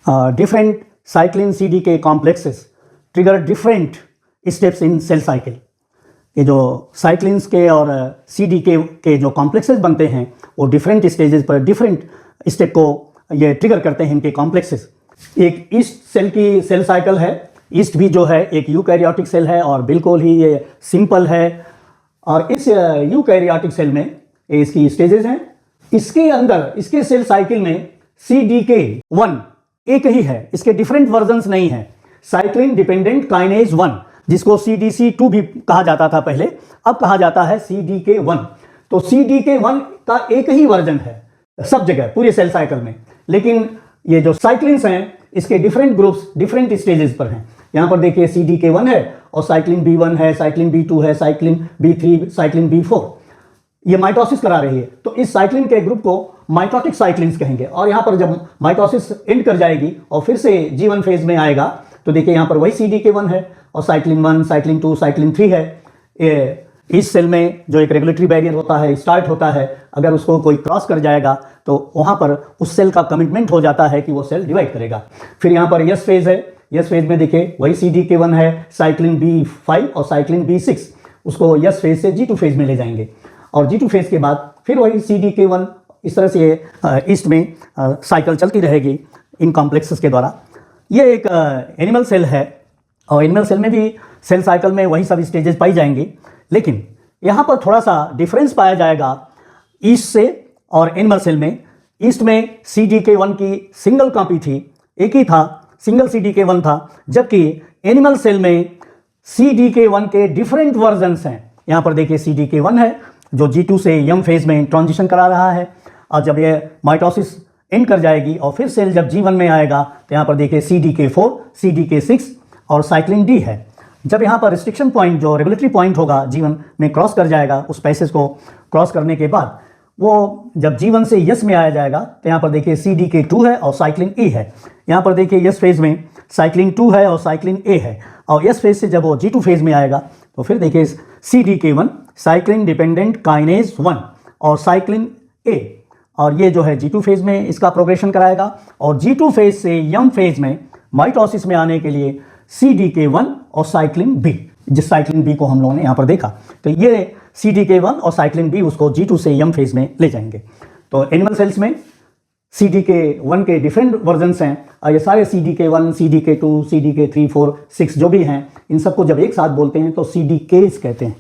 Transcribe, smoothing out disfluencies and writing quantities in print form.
Different cyclin CDK complexes trigger different steps in cell cycle. ये जो cyclins के और CDK के जो कॉम्प्लेक्सेस बनते हैं वो डिफरेंट स्टेजेस पर डिफरेंट स्टेप को ये ट्रिगर करते हैं इनके कॉम्प्लेक्सेस. एक ईस्ट सेल की सेल साइकिल है. ईस्ट भी जो है एक यूकैरियोटिक सेल है और बिल्कुल ही ये सिंपल है. और इस यूकैरियोटिक सेल में इसकी स्टेजेस हैं. इसके अंदर इसके सेल साइकिल में CDK1 एक ही है, इसके डिफरेंट वर्जन्स नहीं है. साइक्लिन डिपेंडेंट काइनेज 1 जिसको CDC2 भी कहा जाता था पहले, अब कहा जाता है CDK1. तो CDK1 का एक ही वर्जन है सब जगह पूरे सेल साइकिल में. लेकिन ये जो साइक्लिन्स हैं इसके डिफरेंट ग्रुप्स डिफरेंट स्टेजेस पर हैं. यहाँ पर देखिए CDK1 है और साइक्लिन B1 है, साइक्लिन B2 है, साइक्लिन B3, साइक्लिन B4. ये माइटोसिस करा रही है. तो इस साइक्लिन के ग्रुप को माइटोटिक साइक्लिन्स कहेंगे. और यहाँ पर जब माइटोसिस एंड कर जाएगी और फिर से G1 फेज में आएगा तो देखिए यहाँ पर वही CDK1 है और साइक्लिन 1, साइक्लिन 2, साइक्लिन 3 है. ये इस सेल में जो एक रेगुलेटरी बैरियर होता है स्टार्ट होता है, अगर उसको कोई क्रॉस कर जाएगा तो वहाँ पर उस सेल का कमिटमेंट हो जाता है कि वो सेल डिवाइड करेगा. फिर यहाँ पर यस फेज है. यस फेज में देखिए वही CDK1 है, साइक्लिन B5 और साइक्लिन B6 उसको यस फेज से G2 फेज में ले जाएंगे. और G2 फेज के बाद फिर वही CDK1. इस तरह से ईस्ट में साइकिल चलती रहेगी इन कॉम्प्लेक्सेस के द्वारा. ये एक एनिमल सेल है और एनिमल सेल में भी सेल साइकिल में वही सब स्टेजेस पाई जाएंगी. लेकिन यहाँ पर थोड़ा सा डिफरेंस पाया जाएगा ईस्ट से और एनिमल सेल में. ईस्ट में CDK1 की सिंगल कॉपी थी, एक ही था, सिंगल CDK1 था. जबकि एनिमल सेल में CDK1 के डिफरेंट वर्जन्स हैं. यहाँ पर देखिए CDK1 है जो G2 से यम फेज में ट्रांजिशन करा रहा है. और जब ये माइटोसिस एंड कर जाएगी और फिर सेल जब G1 में आएगा तो यहाँ पर देखिए CDK4, CDK6 और साइक्लिन D है. जब यहाँ पर रिस्ट्रिक्शन पॉइंट जो रेगुलेटरी पॉइंट होगा G1 में क्रॉस कर जाएगा, उस पैसेज को क्रॉस करने के बाद वो जब G1 से यस में आया जाएगा तो यहाँ पर देखिए CDK2 है और साइक्लिन E है. यहाँ पर देखिए यस फेज में साइक्लिन 2 है और साइक्लिन A है. और यस फेज से जब वो G2 फेज में आएगा तो फिर देखिए CDK1 साइक्लिन डिपेंडेंट काइनेज 1 और साइक्लिन A. और ये जो है G2 फेज में इसका प्रोग्रेशन कराएगा. और G2 फेज से यम फेज में माइटोसिस में आने के लिए CDK1 और साइक्लिन B, जिस साइक्लिन B को हम लोगों ने यहाँ पर देखा, तो ये CDK1 और साइक्लिन B उसको G2 से यम फेज में ले जाएंगे. तो एनिमल सेल्स में CDK1 के डिफरेंट वर्जन्स हैं और ये सारे CDK1, CDK2, CDK3, 4, 6 जो भी हैं इन सबको जब एक साथ बोलते हैं तो CDKs कहते हैं.